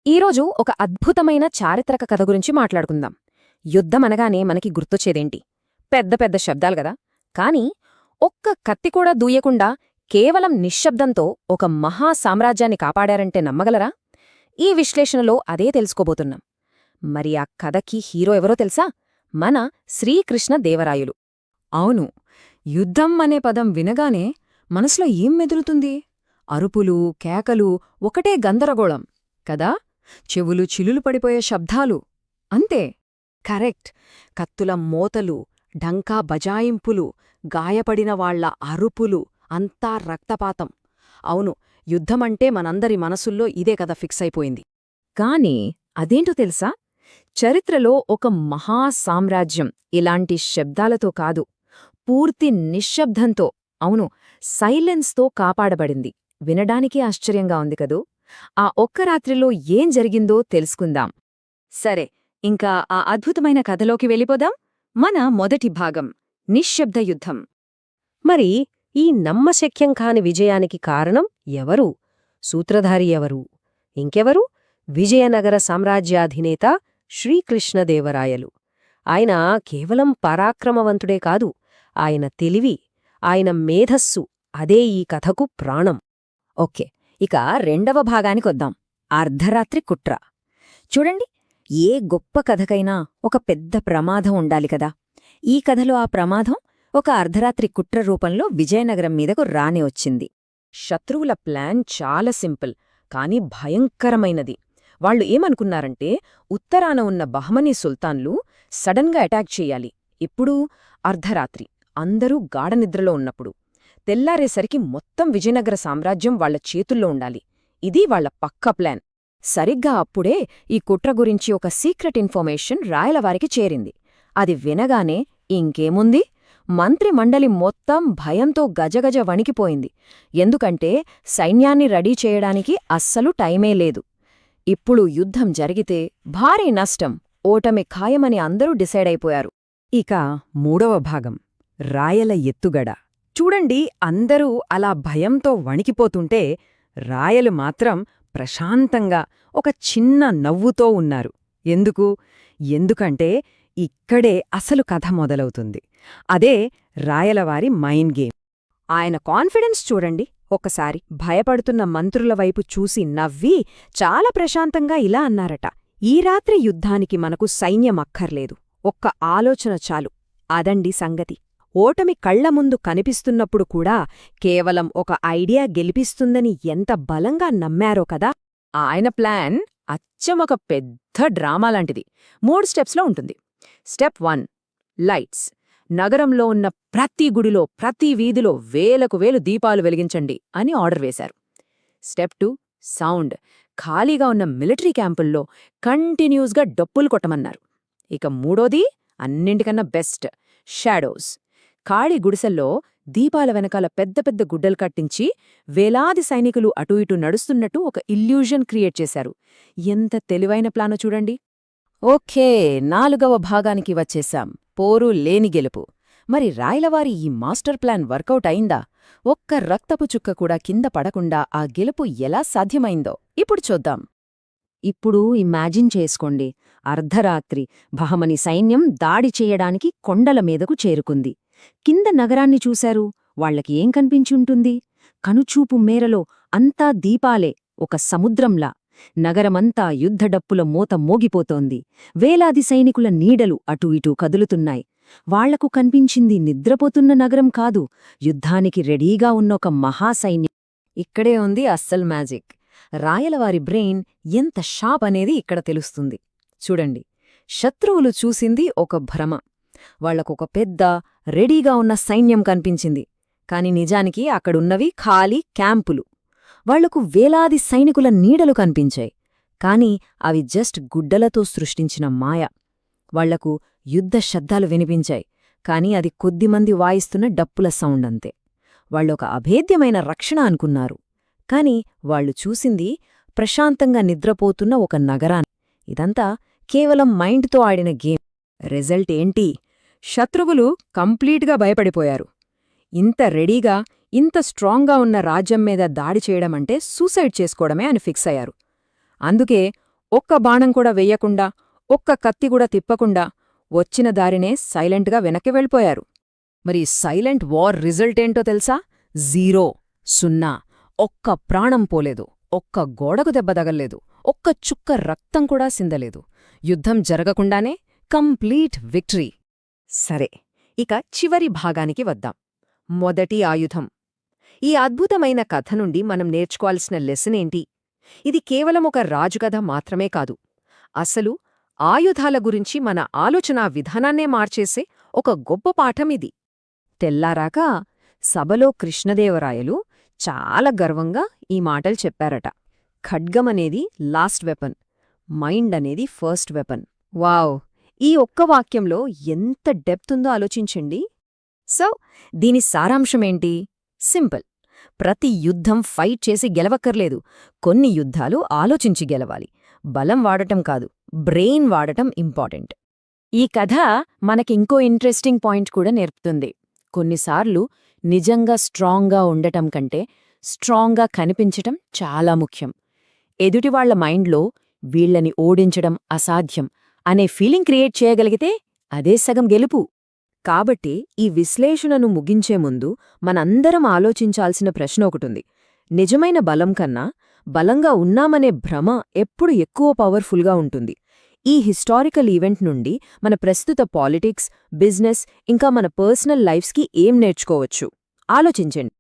ఈరోజు ఒక అద్భుతమైన చారిత్రక కథ గురించి మాట్లాడుకుందాం. యుద్ధమనగానే మనకి గుర్తొచ్చేదేంటి? పెద్ద పెద్ద శబ్దాలు గదా. కాని ఒక్క కత్తి కూడా దూయకుండా కేవలం నిశ్శబ్దంతో ఒక మహా సామ్రాజ్యాన్ని కాపాడారంటే నమ్మగలరా? ఈ విశ్లేషణలో అదే తెలుసుకోబోతున్నాం. మరి ఆ కథకి హీరో ఎవరో తెలుసా? మన శ్రీకృష్ణదేవరాయలు. అవును, యుద్ధం అనే పదం వినగానే మనసులో ఏం మెదులుతుంది? అరుపులు, కేకలు, ఒకటే గందరగోళం కదా. చెవులు చిల్లులు పడిపోయే శబ్దాలు అంతే. కరెక్ట్. కత్తుల మోతలు, ఢంకా బజాయింపులు, గాయపడిన వాళ్ల అరుపులు, అంతా రక్తపాతం. అవును, యుద్ధమంటే మనందరి మనసుల్లో ఇదే కదా ఫిక్స్ అయిపోయింది. కాని అదేంటో తెలుసా? చరిత్రలో ఒక మహాసామ్రాజ్యం ఇలాంటి శబ్దాలతో కాదు, పూర్తి నిశ్శబ్దంతో, అవును, సైలెన్స్తో కాపాడబడింది. వినడానికే ఆశ్చర్యంగా ఉంది కదూ. ఆ ఒక్క రాత్రిలో ఏం జరిగిందో తెలుసుకుందాం. సరే, ఇంకా ఆ అద్భుతమైన కథలోకి వెళ్ళిపోదాం. మన మొదటి భాగం, నిశ్శబ్ద యుద్ధం. మరి ఈ నమ్మశక్యం కాని విజయానికి కారణం ఎవరు? సూత్రధారి ఎవరు? ఇంకెవరు? విజయనగర సామ్రాజ్యాధినేత శ్రీకృష్ణదేవరాయలు. ఆయన కేవలం పరాక్రమవంతుడే కాదు, ఆయన తెలివి, ఆయన మేధస్సు, అదే ఈ కథకు ప్రాణం. ఓకే, ఇక రెండవ భాగానికొద్దాం. అర్ధరాత్రి కుట్ర. చూడండి, ఏ గొప్ప కథకైనా ఒక పెద్ద ప్రమాదం ఉండాలి కదా. ఈ కథలో ఆ ప్రమాదం ఒక అర్ధరాత్రి కుట్ర రూపంలో విజయనగరం మీదకు రాని వచ్చింది. శత్రువుల ప్లాన్ చాలా సింపుల్, కాని భయంకరమైనది. వాళ్లు ఏమనుకున్నారంటే, ఉత్తరాన ఉన్న బహమనీ సుల్తాన్లు సడన్గా అటాక్ చెయ్యాలి. ఇప్పుడు అర్ధరాత్రి, అందరూ గాఢనిద్రలో ఉన్నప్పుడు. తెల్లారేసరికి మొత్తం విజయనగర సామ్రాజ్యం వాళ్ల చేతుల్లో ఉండాలి. ఇది వాళ్ల పక్కా ప్లాన్. సరిగ్గా అప్పుడే ఈ కుట్ర గురించి ఒక సీక్రెట్ ఇన్ఫర్మేషన్ రాయలవారికి చేరింది. అది వినగానే ఇంకేముంది, మంత్రిమండలి మొత్తం భయంతో గజగజ వణికిపోయింది. ఎందుకంటే సైన్యాన్ని రెడీ చేయడానికి అస్సలు టైమే లేదు. ఇప్పుడు యుద్ధం జరిగితే భారీ నష్టం, ఓటమి ఖాయమని అందరూ డిసైడైపోయారు. ఇక మూడవ భాగం, రాయల ఎత్తుగడ. చూడండి, అందరూ అలా భయంతో వణికిపోతుంటే రాయలు మాత్రం ప్రశాంతంగా ఒక చిన్న నవ్వుతో ఉన్నారు. ఎందుకంటే ఇక్కడే అసలు కథ మొదలవుతుంది. అదే రాయలవారి మైండ్ గేమ్. ఆయన కాన్ఫిడెన్స్ చూడండి ఒక్కసారి. భయపడుతున్న మంత్రుల వైపు చూసి నవ్వి చాలా ప్రశాంతంగా ఇలా అన్నారట: ఈ రాత్రి యుద్ధానికి మనకు సైన్యం అక్కర్లేదు, ఒక్క ఆలోచన చాలు. అదండి సంగతి. ఓటమి కళ్ల ముందు కనిపిస్తున్నప్పుడు కూడా కేవలం ఒక ఐడియా గెలిపిస్తుందని ఎంత బలంగా నమ్మారో కదా. ఆయన ప్లాన్ అచ్చం ఒక పెద్ద డ్రామాలాంటిది. 3 స్టెప్స్లో ఉంటుంది. Step 1, lights. నగరంలో ఉన్న ప్రతి గుడిలో, ప్రతి వీధిలో వేలకు వేలు దీపాలు వెలిగించండి అని ఆర్డర్ వేశారు. Step 2, sound. ఖాళీగా ఉన్న మిలిటరీ క్యాంపుల్లో కంటిన్యూస్గా డప్పులు కొట్టమన్నారు. ఇక మూడోది, అన్నింటికన్నా బెస్ట్, షాడోస్. ఖాళీ గుడిసెల్లో దీపాల వెనకాల పెద్ద పెద్ద గుడ్డలు కట్టించి వేలాది సైనికులు అటూ ఇటూ నడుస్తున్నట్టు ఒక ఇల్యూజన్ క్రియేట్ చేశారు. ఎంత తెలివైన ప్లానో చూడండి. ఓకే, 4వ భాగానికి వచ్చేశాం, పోరు లేని గెలుపు. మరి రాయలవారి ఈ మాస్టర్ ప్లాన్ వర్కౌట్ అయిందా? ఒక్క రక్తపు చుక్క కూడా కింద పడకుండా ఆ గెలుపు ఎలా సాధ్యమైందో ఇప్పుడు చూద్దాం. ఇప్పుడు ఇమాజిన్ చేసుకోండి, అర్ధరాత్రి బహమని సైన్యం దాడి చేయడానికి కొండల మీదకు చేరుకుంది. కింద నగరాన్ని చూశారు, వాళ్లకి ఏం కనిపించుంటుంది? కనుచూపు మేరలో అంతా దీపాలే, ఒక సముద్రంలా. నగరమంతా యుద్ధడప్పుల మోత మోగిపోతోంది. వేలాది సైనికుల నీడలు అటూ ఇటూ కదులుతున్నాయి. వాళ్లకు కనిపించింది నిద్రపోతున్న నగరం కాదు, యుద్ధానికి రెడీగా ఉన్న ఒక మహాసైన్యం. ఇక్కడే ఉంది అస్సల్ మ్యాజిక్. రాయలవారి బ్రెయిన్ ఎంత షాప్ అనేది ఇక్కడ తెలుస్తుంది. చూడండి, శత్రువులు చూసింది ఒక భ్రమ. వాళ్లకొక పెద్ద రెడీగా ఉన్న సైన్యం కనిపించింది. కాని నిజానికి అక్కడున్నవి ఖాళీ క్యాంపులు. వాళ్లకు వేలాది సైనికుల నీడలు కనిపించాయి. కాని అవి జస్ట్ గుడ్డలతో సృష్టించిన మాయ. వాళ్లకు యుద్ధ శబ్దాలు వినిపించాయి, కాని అది కొద్దిమంది వాయిస్తున్న డప్పుల సౌండ్ అంతే. వాళ్ళొక అభేద్యమైన రక్షణ అనుకున్నారు. కాని వాళ్లు చూసింది ప్రశాంతంగా నిద్రపోతున్న ఒక నగరాన్ని. ఇదంతా కేవలం మైండ్తో ఆడిన గేమ్. రిజల్ట్ ఏంటి? శత్రువులు కంప్లీట్గా భయపడిపోయారు. ఇంత రెడీగా, ఇంత స్ట్రాంగ్గా ఉన్న రాజ్యం మీద దాడి చేయడమంటే సూసైడ్ చేసుకోవడమే అని ఫిక్స్ అయ్యారు. అందుకే ఒక్క బాణం కూడా వెయ్యకుండా, ఒక్క కత్తి కూడా తిప్పకుండా వచ్చిన దారినే సైలెంట్గా వెనక్కి వెళ్ళిపోయారు. మరి సైలెంట్ వార్ రిజల్టేంటో తెలుసా? 0, 0. ఒక్క ప్రాణం పోలేదు, ఒక్క గోడకు దెబ్బ తగల్లేదు, ఒక్క చుక్క రక్తం కూడా సిందలేదు. యుద్ధం జరగకుండానే కంప్లీట్ విక్టరీ. సరే, ఇక చివరి భాగానికి వద్దాం. మొదటి ఆయుధం. ఈ అద్భుతమైన కథ నుండి మనం నేర్చుకోవాల్సిన లెసనేంటి? ఇది కేవలం ఒక రాజుకథ మాత్రమే కాదు. అసలు ఆయుధాల గురించి మన ఆలోచనా విధానాన్నే మార్చేసే ఒక గొప్ప పాఠమిది. తెల్లారాక సభలో కృష్ణదేవరాయలు చాలా గర్వంగా ఈ మాటలు చెప్పారట. ఖడ్గమనేది లాస్ట్ వెపన్, మైండ్ అనేది ఫస్ట్ వెపన్. వావ్! ఈ ఒక్క వాక్యంలో ఎంత డెప్త్ ఉందో ఆలోచించండి. సో దీని సారాంశమేంటి? సింపుల్. ప్రతి యుద్ధం ఫైట్ చేసి గెలవక్కర్లేదు. కొన్ని యుద్ధాలు ఆలోచించి గెలవాలి. బలం వాడటం కాదు, బ్రెయిన్ వాడటం ఇంపార్టెంట్. ఈ కథ మనకింకో ఇంట్రెస్టింగ్ పాయింట్ కూడా నేర్పుతుంది. కొన్నిసార్లు నిజంగా స్ట్రాంగ్గా ఉండటం కంటే స్ట్రాంగ్గా కనిపించటం చాలా ముఖ్యం. ఎదుటివాళ్ల మైండ్లో వీళ్లని ఓడించడం అసాధ్యం అనే ఫీలింగ్ క్రియేట్ చేయగలిగితే అదే సగం గెలుపు. కాబట్టి ఈ విశ్లేషణను ముగించే ముందు మనందరం ఆలోచించాల్సిన ప్రశ్న ఒకటుంది. నిజమైన బలం కన్నా బలంగా ఉన్నామనే భ్రమ ఎప్పుడు ఎక్కువ పవర్ఫుల్గా ఉంటుంది. ఈ హిస్టారికల్ ఈవెంట్ నుండి మన ప్రస్తుత పాలిటిక్స్, బిజినెస్ ఇంకా మన పర్సనల్ లైఫ్స్కి ఏం నేర్చుకోవచ్చు? ఆలోచించండి.